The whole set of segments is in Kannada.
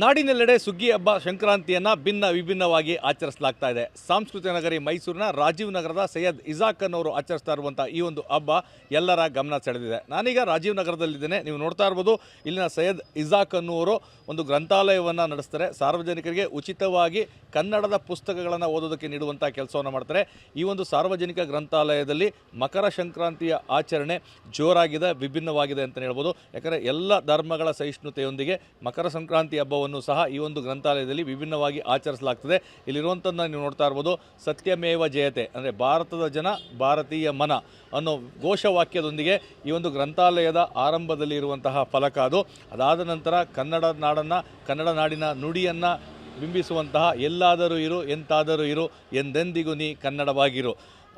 ನಾಡಿನೆಲ್ಲೆಡೆ ಸುಗ್ಗಿ ಹಬ್ಬ ಸಂಕ್ರಾಂತಿಯನ್ನು ಭಿನ್ನ ವಿಭಿನ್ನವಾಗಿ ಆಚರಿಸಲಾಗ್ತಾ ಇದೆ. ಸಾಂಸ್ಕೃತಿಕ ನಗರಿ ಮೈಸೂರಿನ ರಾಜೀವ್ ನಗರದ ಸೈಯದ್ ಇಸಾಕ್ ಅನ್ನೋರು ಆಚರಿಸ್ತಾ ಇರುವಂಥ ಈ ಒಂದು ಹಬ್ಬ ಎಲ್ಲರ ಗಮನ ಸೆಳೆದಿದೆ. ನಾನೀಗ ರಾಜೀವ್ ನಗರದಲ್ಲಿದ್ದೇನೆ. ನೀವು ನೋಡ್ತಾ ಇರ್ಬೋದು, ಇಲ್ಲಿನ ಸೈಯದ್ ಇಸಾಕ್ ಅನ್ನುವರು ಒಂದು ಗ್ರಂಥಾಲಯವನ್ನು ನಡೆಸ್ತಾರೆ. ಸಾರ್ವಜನಿಕರಿಗೆ ಉಚಿತವಾಗಿ ಕನ್ನಡದ ಪುಸ್ತಕಗಳನ್ನು ಓದೋದಕ್ಕೆ ನೀಡುವಂಥ ಕೆಲಸವನ್ನು ಮಾಡ್ತಾರೆ. ಈ ಒಂದು ಸಾರ್ವಜನಿಕ ಗ್ರಂಥಾಲಯದಲ್ಲಿ ಮಕರ ಸಂಕ್ರಾಂತಿಯ ಆಚರಣೆ ಜೋರಾಗಿದೆ, ವಿಭಿನ್ನವಾಗಿದೆ ಅಂತಲೇ ಹೇಳ್ಬೋದು. ಯಾಕಂದರೆ ಎಲ್ಲ ಧರ್ಮಗಳ ಸಹಿಷ್ಣುತೆಯೊಂದಿಗೆ ಮಕರ ಸಂಕ್ರಾಂತಿ ಹಬ್ಬವನ್ನು ಸಹ ಈ ಒಂದು ಗ್ರಂಥಾಲಯದಲ್ಲಿ ವಿಭಿನ್ನವಾಗಿ ಆಚರಿಸಲಾಗ್ತದೆ. ಇಲ್ಲಿರುವಂಥದ್ದನ್ನು ನೀವು ನೋಡ್ತಾ ಇರ್ಬೋದು, ಸತ್ಯಮೇವ ಜಯತೆ ಅಂದರೆ ಭಾರತದ ಜನ ಭಾರತೀಯ ಮನ ಅನ್ನೋ ಘೋಷವಾಕ್ಯದೊಂದಿಗೆ ಈ ಒಂದು ಗ್ರಂಥಾಲಯದ ಆರಂಭದಲ್ಲಿ ಇರುವಂತಹ ಫಲಕ ಅದು. ಅದಾದ ನಂತರ ಕನ್ನಡ ನಾಡನ್ನು, ಕನ್ನಡ ನಾಡಿನ ನುಡಿಯನ್ನು ಬಿಂಬಿಸುವಂತಹ ಎಲ್ಲಾದರೂ ಇರು ಎಂತಾದರೂ ಇರು ಎಂದೆಂದಿಗೂ ನೀ ಕನ್ನಡವಾಗಿರು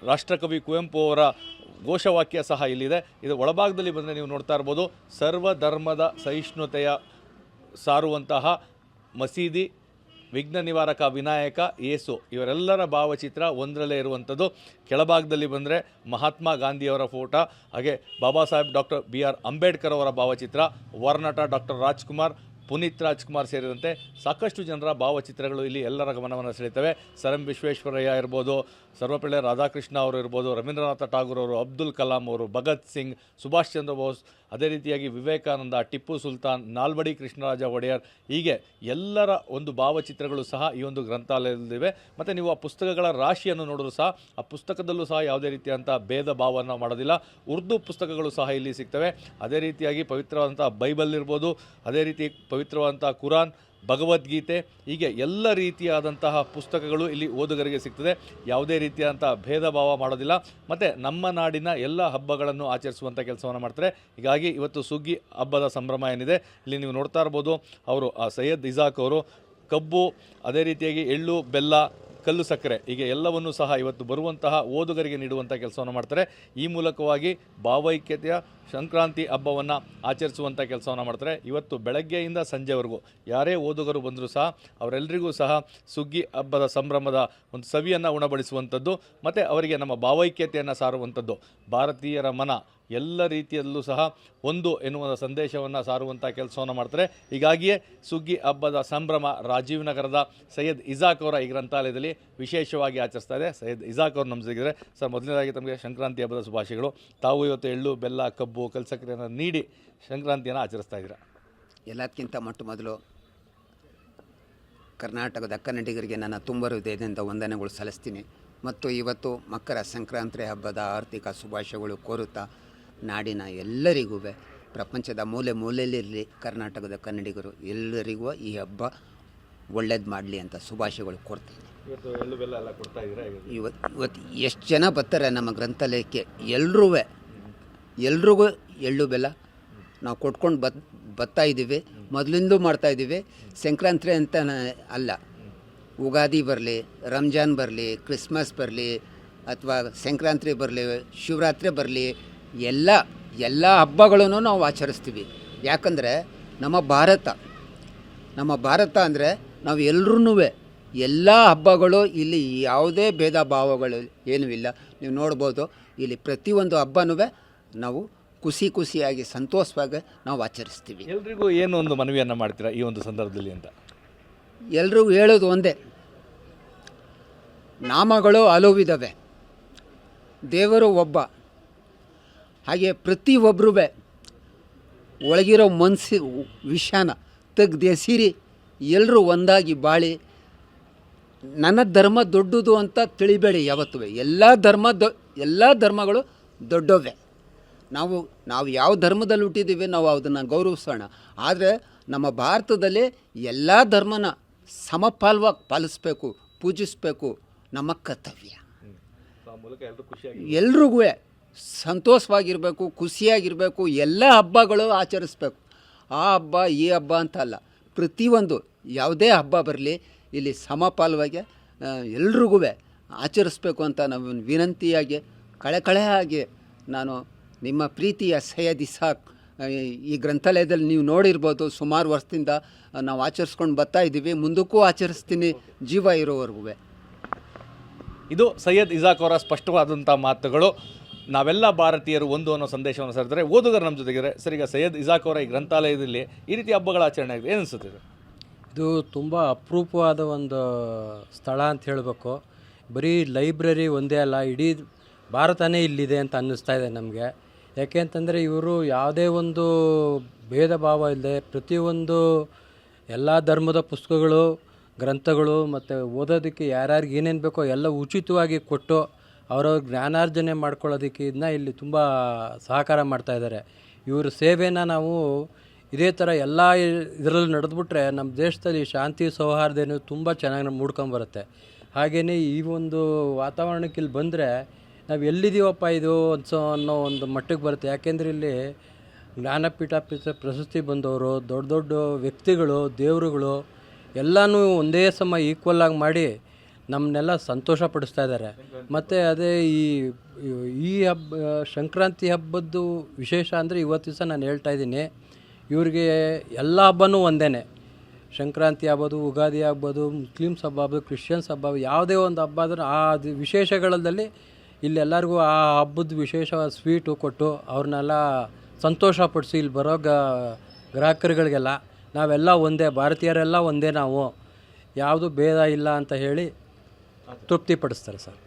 ರಾಷ್ಟ್ರಕವಿ ಕುವೆಂಪು ಅವರ ಘೋಷವಾಕ್ಯ ಸಹ ಇಲ್ಲಿದೆ. ಇದು ಒಳಭಾಗದಲ್ಲಿ ಬಂದರೆ ನೀವು ನೋಡ್ತಾ ಇರ್ಬೋದು, ಸರ್ವಧರ್ಮದ ಸಹಿಷ್ಣುತೆಯ ಸಾರುವಂತಹ ಮಸೀದಿ, ವಿಘ್ನ ನಿವಾರಕ ವಿನಾಯಕ, ಯೇಸು ಇವರೆಲ್ಲರ ಭಾವಚಿತ್ರ ಒಂದರಲ್ಲೇ ಇರುವಂಥದ್ದು. ಕೆಳಭಾಗದಲ್ಲಿ ಬಂದರೆ ಮಹಾತ್ಮ ಗಾಂಧಿಯವರ ಫೋಟೋ, ಹಾಗೆ ಬಾಬಾ ಸಾಹೇಬ್ ಡಾಕ್ಟರ್ BR ಅಂಬೇಡ್ಕರ್ ಅವರ ಭಾವಚಿತ್ರ, ವರ್ನಟ ಡಾಕ್ಟರ್ ರಾಜ್ಕುಮಾರ್, ಪುನೀತ್ ರಾಜ್ಕುಮಾರ್ ಸೇರಿದಂತೆ ಸಾಕಷ್ಟು ಜನರ ಭಾವಚಿತ್ರಗಳು ಇಲ್ಲಿ ಎಲ್ಲರ ಗಮನವನ್ನು ಸೆಳೀತವೆ. ಸರ್ ಎಂ ವಿಶ್ವೇಶ್ವರಯ್ಯ ಇರ್ಬೋದು, ಸರ್ವಪಳ್ಳಿ ರಾಧಾಕೃಷ್ಣ ಅವರು ಇರ್ಬೋದು, ರವೀಂದ್ರನಾಥ ಠಾಗೂರ್ ಅವರು, ಅಬ್ದುಲ್ ಕಲಾಂ ಅವರು, ಭಗತ್ ಸಿಂಗ್, ಸುಭಾಷ್ ಚಂದ್ರ ಬೋಸ್, ಅದೇ ರೀತಿಯಾಗಿ ವಿವೇಕಾನಂದ, ಟಿಪ್ಪು ಸುಲ್ತಾನ್, ನಾಲ್ವಡಿ ಕೃಷ್ಣರಾಜ ಒಡೆಯರ್, ಹೀಗೆ ಎಲ್ಲರ ಒಂದು ಭಾವಚಿತ್ರಗಳು ಸಹ ಈ ಒಂದು ಗ್ರಂಥಾಲಯದಲ್ಲಿವೆ. ಮತ್ತು ನೀವು ಆ ಪುಸ್ತಕಗಳ ರಾಶಿಯನ್ನು ನೋಡಿದ್ರು ಸಹ ಆ ಪುಸ್ತಕದಲ್ಲೂ ಸಹ ಯಾವುದೇ ರೀತಿಯಂಥ ಭೇದ ಭಾವವನ್ನು ಮಾಡೋದಿಲ್ಲ. ಉರ್ದು ಪುಸ್ತಕಗಳು ಸಹ ಇಲ್ಲಿ ಸಿಗ್ತವೆ. ಅದೇ ರೀತಿಯಾಗಿ ಪವಿತ್ರವಾದಂಥ ಬೈಬಲ್ ಇರ್ಬೋದು, ಅದೇ ರೀತಿ ಪವಿತ್ರವಾದಂಥ ಕುರಾನ್, ಭಗವದ್ಗೀತೆ, ಹೀಗೆ ಎಲ್ಲ ರೀತಿಯಾದಂತಹ ಪುಸ್ತಕಗಳು ಇಲ್ಲಿ ಓದುಗರಿಗೆ ಸಿಗ್ತದೆ. ಯಾವುದೇ ರೀತಿಯಾದಂಥ ಭೇದ ಭಾವ ಮಾಡೋದಿಲ್ಲ. ಮತ್ತು ನಮ್ಮ ನಾಡಿನ ಎಲ್ಲ ಹಬ್ಬಗಳನ್ನು ಆಚರಿಸುವಂಥ ಕೆಲಸವನ್ನು ಮಾಡ್ತಾರೆ. ಹೀಗಾಗಿ ಇವತ್ತು ಸುಗ್ಗಿ ಹಬ್ಬದ ಸಂಭ್ರಮ ಏನಿದೆ, ಇಲ್ಲಿ ನೀವು ನೋಡ್ತಾ ಇರ್ಬೋದು, ಅವರು ಆ ಸೈಯದ್ ಇಸಾಕ್ ಅವರು ಕಬ್ಬು, ಅದೇ ರೀತಿಯಾಗಿ ಎಳ್ಳು, ಬೆಲ್ಲ, ಕಲ್ಲು ಸಕ್ಕರೆ, ಹೀಗೆ ಎಲ್ಲವನ್ನೂ ಸಹ ಇವತ್ತು ಬರುವಂತಹ ಓದುಗರಿಗೆ ನೀಡುವಂಥ ಕೆಲಸವನ್ನು ಮಾಡ್ತಾರೆ. ಈ ಮೂಲಕವಾಗಿ ಭಾವೈಕ್ಯತೆಯ ಸಂಕ್ರಾಂತಿ ಹಬ್ಬವನ್ನು ಆಚರಿಸುವಂಥ ಕೆಲಸವನ್ನು ಮಾಡ್ತಾರೆ. ಇವತ್ತು ಬೆಳಗ್ಗೆಯಿಂದ ಸಂಜೆವರೆಗೂ ಯಾರೇ ಓದುಗರು ಬಂದರೂ ಸಹ ಅವರೆಲ್ಲರಿಗೂ ಸಹ ಸುಗ್ಗಿ ಹಬ್ಬದ ಸಂಭ್ರಮದ ಒಂದು ಸವಿಯನ್ನು ಉಣಬಡಿಸುವಂಥದ್ದು, ಮತ್ತು ಅವರಿಗೆ ನಮ್ಮ ಭಾವೈಕ್ಯತೆಯನ್ನು ಸಾರುವಂಥದ್ದು, ಭಾರತೀಯರ ಮನ ಎಲ್ಲ ರೀತಿಯಲ್ಲೂ ಸಹ ಒಂದು ಎನ್ನುವ ಸಂದೇಶವನ್ನು ಸಾರುವಂಥ ಕೆಲಸವನ್ನು ಮಾಡ್ತಾರೆ. ಹೀಗಾಗಿಯೇ ಸುಗ್ಗಿ ಹಬ್ಬದ ಸಂಭ್ರಮ ರಾಜೀವ್ ನಗರದ ಸೈಯದ್ ಇಸಾಕ್ ಅವರ ಈ ಗ್ರಂಥಾಲಯದಲ್ಲಿ ವಿಶೇಷವಾಗಿ ಆಚರಿಸ್ತಾ ಇದೆ. ಸೈಯದ್ ಇಸಾಕ್ ಅವರು ನಮ್ಮ ಜೊತೆಗಿದ್ದಾರೆ. ಸರ್, ಮೊದಲನೇದಾಗಿ ತಮಗೆ ಸಂಕ್ರಾಂತಿ ಹಬ್ಬದ ಶುಭಾಶಯಗಳು. ತಾವು ಇವತ್ತು ಎಳ್ಳು, ಬೆಲ್ಲ, ಕಬ್ಬು, ಕಲ್ಸಕ್ಕರೆಯನ್ನು ನೀಡಿ ಸಂಕ್ರಾಂತಿಯನ್ನು ಆಚರಿಸ್ತಾ ಇದ್ದೀರಾ. ಎಲ್ಲದಕ್ಕಿಂತ ಮೊದಲು ಕರ್ನಾಟಕದ ಕನ್ನಡಿಗರಿಗೆ ನನ್ನ ತುಂಬ ಹೃದಯದಿಂದ ವಂದನೆಗಳು ಸಲ್ಲಿಸ್ತೀನಿ. ಮತ್ತು ಇವತ್ತು ಮಕರ ಸಂಕ್ರಾಂತಿ ಹಬ್ಬದ ಆರ್ಥಿಕ ಶುಭಾಶಯಗಳು ಕೋರುತ್ತಾ, ನಾಡಿನ ಎಲ್ಲರಿಗೂ, ಪ್ರಪಂಚದ ಮೂಲೆ ಮೂಲೆಯಲ್ಲಿರಲಿ ಕರ್ನಾಟಕದ ಕನ್ನಡಿಗರು ಎಲ್ಲರಿಗೂ ಈ ಹಬ್ಬ ಒಳ್ಳೇದು ಮಾಡಲಿ ಅಂತ ಶುಭಾಶಯಗಳು ಕೋರ್ತೀನಿ. ಇವತ್ತು ಎಳ್ಳು ಬೆಲ್ಲ ಎಲ್ಲ ಕೊಡ್ತಾ ಇದ್ದೀರಾ? ಇವತ್ತು ಎಷ್ಟು ಜನ ಬರ್ತಾರೆ ನಮ್ಮ ಗ್ರಂಥಾಲಯಕ್ಕೆ, ಎಲ್ರಿಗೂ ಎಳ್ಳು ಬೆಲ್ಲ ನಾವು ಕೊಟ್ಕೊಂಡು ಬರ್ತಾ ಇದ್ದೀವಿ. ಮೊದಲಿಂದೂ ಮಾಡ್ತಾಯಿದ್ದೀವಿ. ಸಂಕ್ರಾಂತಿ ಅಂತ ಅಲ್ಲ, ಉಗಾದಿ ಬರಲಿ, ರಂಜಾನ್ ಬರಲಿ, ಕ್ರಿಸ್ಮಸ್ ಬರಲಿ, ಅಥವಾ ಸಂಕ್ರಾಂತಿ ಬರಲಿ, ಶಿವರಾತ್ರಿ ಬರಲಿ, ಎಲ್ಲ ಹಬ್ಬಗಳನ್ನು ನಾವು ಆಚರಿಸ್ತೀವಿ. ಯಾಕಂದರೆ ನಮ್ಮ ಭಾರತ ಅಂದರೆ ನಾವು ಎಲ್ಲರೂ ಎಲ್ಲ ಹಬ್ಬಗಳು, ಇಲ್ಲಿ ಯಾವುದೇ ಭೇದ ಭಾವಗಳು ಏನೂ ಇಲ್ಲ. ನೀವು ನೋಡ್ಬೋದು, ಇಲ್ಲಿ ಪ್ರತಿಯೊಂದು ಹಬ್ಬನೂ ನಾವು ಖುಷಿಯಾಗಿ ಸಂತೋಷವಾಗಿ ನಾವು ಆಚರಿಸ್ತೀವಿ. ಎಲ್ರಿಗೂ ಏನು ಒಂದು ಮನವಿಯನ್ನು ಮಾಡ್ತೀರಾ ಈ ಒಂದು ಸಂದರ್ಭದಲ್ಲಿ ಅಂತ? ಎಲ್ರಿಗೂ ಹೇಳೋದು ಒಂದೇ, ನಾಮಗಳು ಹಲವಿದ್ದಾವೆ, ದೇವರು ಒಬ್ಬ. ಹಾಗೆ ಪ್ರತಿಯೊಬ್ಬರೂ ಒಳಗಿರೋ ಮನಸ್ಸು ವಿಷಾನ ತೆಗ್ದೆಸಿರಿ ಎಲ್ಲರೂ ಒಂದಾಗಿ ಬಾಳಿ. ನನ್ನ ಧರ್ಮ ದೊಡ್ಡದು ಅಂತ ತಿಳಿಬೇಡಿ ಯಾವತ್ತೂ. ಎಲ್ಲ ಧರ್ಮಗಳು ದೊಡ್ಡವೇ. ನಾವು ಯಾವ ಧರ್ಮದಲ್ಲಿ ಹುಟ್ಟಿದ್ದೀವಿ ನಾವು ಅದನ್ನು ಗೌರವಿಸೋಣ. ಆದರೆ ನಮ್ಮ ಭಾರತದಲ್ಲಿ ಎಲ್ಲ ಧರ್ಮನ ಸಮಪಾಲವಾಗಿ ಪಾಲಿಸ್ಬೇಕು, ಪೂಜಿಸಬೇಕು, ನಮ್ಮ ಕರ್ತವ್ಯ. ಎಲ್ರಿಗೂ ಸಂತೋಷವಾಗಿರಬೇಕು, ಖುಷಿಯಾಗಿರಬೇಕು, ಎಲ್ಲ ಹಬ್ಬಗಳು ಆಚರಿಸ್ಬೇಕು. ಆ ಹಬ್ಬ ಈ ಹಬ್ಬ ಅಂತ ಅಲ್ಲ, ಪ್ರತಿಯೊಂದು ಯಾವುದೇ ಹಬ್ಬ ಬರಲಿ ಇಲ್ಲಿ ಸಮಪಾಲವಾಗಿ ಎಲ್ರಿಗೂ ಆಚರಿಸ್ಬೇಕು ಅಂತ ನಾವು ವಿನಂತಿಯಾಗಿ ಕಳೆಯಾಗಿ ನಾನು ನಿಮ್ಮ ಪ್ರೀತಿಯ ಸೈಯದ್ ಇಸಾಕ್ ಈ ಗ್ರಂಥಾಲಯದಲ್ಲಿ ನೀವು ನೋಡಿರ್ಬೋದು, ಸುಮಾರು ವರ್ಷದಿಂದ ನಾವು ಆಚರಿಸ್ಕೊಂಡು ಬರ್ತಾ ಇದ್ದೀವಿ, ಮುಂದಕ್ಕೂ ಆಚರಿಸ್ತೀನಿ ಜೀವ ಇರೋವರೆಗೂ. ಇದು ಸೈಯದ್ ಇಸಾಕ್ ಅವರ ಸ್ಪಷ್ಟವಾದಂಥ ಮಾತುಗಳು. ನಾವೆಲ್ಲ ಭಾರತೀಯರು ಒಂದು ಅನ್ನೋ ಸಂದೇಶವನ್ನು ಸಾರ್ತಾರೆ. ಓದುಗರು ನಮ್ಮ ಜೊತೆಗಿದ್ದಾರೆ. ಸರ್, ಈಗ ಸೈಯದ್ ಇಸಾಕ್ ಅವರ ಈ ಗ್ರಂಥಾಲಯದಲ್ಲಿ ಈ ರೀತಿ ಹಬ್ಬಗಳ ಆಚರಣೆ ಆಗಿದೆ, ಏನು ಅನಿಸುತ್ತೆ? ಇದು ತುಂಬ ಅಪರೂಪವಾದ ಒಂದು ಸ್ಥಳ ಅಂತ ಹೇಳಬೇಕು. ಬರೀ ಲೈಬ್ರರಿ ಒಂದೇ ಅಲ್ಲ, ಇಡೀ ಭಾರತನೇ ಇಲ್ಲಿದೆ ಅಂತ ಅನ್ನಿಸ್ತಾ ಇದೆ ನಮಗೆ. ಯಾಕೆ ಅಂತಂದರೆ ಇವರು ಯಾವುದೇ ಒಂದು ಭೇದ ಭಾವ ಇಲ್ಲದೆ ಪ್ರತಿಯೊಂದು ಎಲ್ಲ ಧರ್ಮದ ಪುಸ್ತಕಗಳು, ಗ್ರಂಥಗಳು ಮತ್ತು ಓದೋದಕ್ಕೆ ಯಾರ್ಯಾರಿಗೆ ಏನೇನು ಬೇಕೋ ಎಲ್ಲ ಉಚಿತವಾಗಿ ಕೊಟ್ಟು ಅವರ ಜ್ಞಾನಾರ್ಜನೆ ಮಾಡ್ಕೊಳ್ಳೋದಕ್ಕೆ ಇದನ್ನ ಇಲ್ಲಿ ತುಂಬ ಸಹಕಾರ ಮಾಡ್ತಾಯಿದ್ದಾರೆ. ಇವ್ರ ಸೇವೆನ ನಾವು ಇದೇ ಥರ ಎಲ್ಲ ಇದರಲ್ಲೂ ನಡೆದ್ಬಿಟ್ರೆ ನಮ್ಮ ದೇಶದಲ್ಲಿ ಶಾಂತಿ ಸೌಹಾರ್ದನೂ ತುಂಬ ಚೆನ್ನಾಗಿ ಮೂಡ್ಕೊಂಬರುತ್ತೆ. ಹಾಗೆಯೇ ಈ ಒಂದು ವಾತಾವರಣಕ್ಕೆ ಇಲ್ಲಿ ಬಂದರೆ ನಾವು ಎಲ್ಲಿದ್ದೀವಪ್ಪ ಇದು ಅನ್ನೋ ಒಂದು ಮಟ್ಟಿಗೆ ಬರುತ್ತೆ. ಯಾಕೆಂದರೆ ಇಲ್ಲಿ ಜ್ಞಾನಪೀಠ ಪ್ರಶಸ್ತಿ ಬಂದವರು, ದೊಡ್ಡ ದೊಡ್ಡ ವ್ಯಕ್ತಿಗಳು, ದೇವರುಗಳು ಎಲ್ಲನೂ ಒಂದೇ ಸಮ ಈಕ್ವಲಾಗಿ ಮಾಡಿ ನಮ್ಮನ್ನೆಲ್ಲ ಸಂತೋಷ ಪಡಿಸ್ತಾ ಇದ್ದಾರೆ. ಮತ್ತು ಅದೇ ಈ ಹಬ್ಬ ಸಂಕ್ರಾಂತಿ ಹಬ್ಬದ್ದು ವಿಶೇಷ ಅಂದರೆ ಇವತ್ತು ದಿವಸ ನಾನು ಹೇಳ್ತಾ ಇದ್ದೀನಿ, ಇವ್ರಿಗೆ ಎಲ್ಲ ಹಬ್ಬನೂ ಒಂದೇ. ಸಂಕ್ರಾಂತಿ ಆಗ್ಬೋದು, ಯುಗಾದಿ ಆಗ್ಬೋದು, ಮುಸ್ಲಿಮ್ಸ್ ಹಬ್ಬ ಆಗ್ಬೋದು, ಕ್ರಿಶ್ಚಿಯನ್ಸ್ ಹಬ್ಬ, ಯಾವುದೇ ಒಂದು ಹಬ್ಬ ಆದರೂ ಆ ವಿಶೇಷಗಳಲ್ಲಿ ಇಲ್ಲೆಲ್ಲರಿಗೂ ಆ ಹಬ್ಬದ ವಿಶೇಷ ಸ್ವೀಟು ಕೊಟ್ಟು ಅವ್ರನ್ನೆಲ್ಲ ಸಂತೋಷಪಡಿಸಿ ಇಲ್ಲಿ ಬರೋ ಗ್ರಾಹಕರುಗಳಿಗೆಲ್ಲ ನಾವೆಲ್ಲ ಒಂದೇ, ಭಾರತೀಯರೆಲ್ಲ ಒಂದೇ, ನಾವು ಯಾವುದು ಭೇದ ಇಲ್ಲ ಅಂತ ಹೇಳಿ ತೃಪ್ತಿಪಡಿಸ್ತಾರೆ ಸರ್.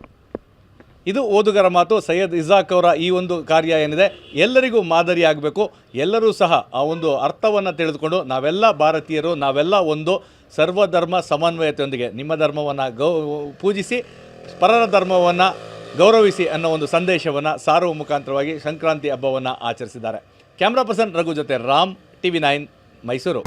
ಇದು ಓದುಗರ ಮಾತು. ಸೈಯದ್ ಇಸಾಕ್ ಅವರ ಈ ಒಂದು ಕಾರ್ಯ ಏನಿದೆ ಎಲ್ಲರಿಗೂ ಮಾದರಿಯಾಗಬೇಕು. ಎಲ್ಲರೂ ಸಹ ಆ ಒಂದು ಅರ್ಥವನ್ನು ತಿಳಿದುಕೊಂಡು ನಾವೆಲ್ಲ ಭಾರತೀಯರು, ನಾವೆಲ್ಲ ಒಂದು ಸರ್ವಧರ್ಮ ಸಮನ್ವಯತೆಯೊಂದಿಗೆ ನಿಮ್ಮ ಧರ್ಮವನ್ನು ಪೂಜಿಸಿ ಪರರ ಧರ್ಮವನ್ನು ಗೌರವಿಸಿ ಅನ್ನೋ ಒಂದು ಸಂದೇಶವನ್ನು ಸಾರುವ ಮುಖಾಂತರವಾಗಿ ಸಂಕ್ರಾಂತಿ ಹಬ್ಬವನ್ನು ಆಚರಿಸಿದ್ದಾರೆ. ಕ್ಯಾಮ್ರಾ ಪರ್ಸನ್ ರಘು ಜೊತೆ ರಾಮ್, TV9 ಮೈಸೂರು.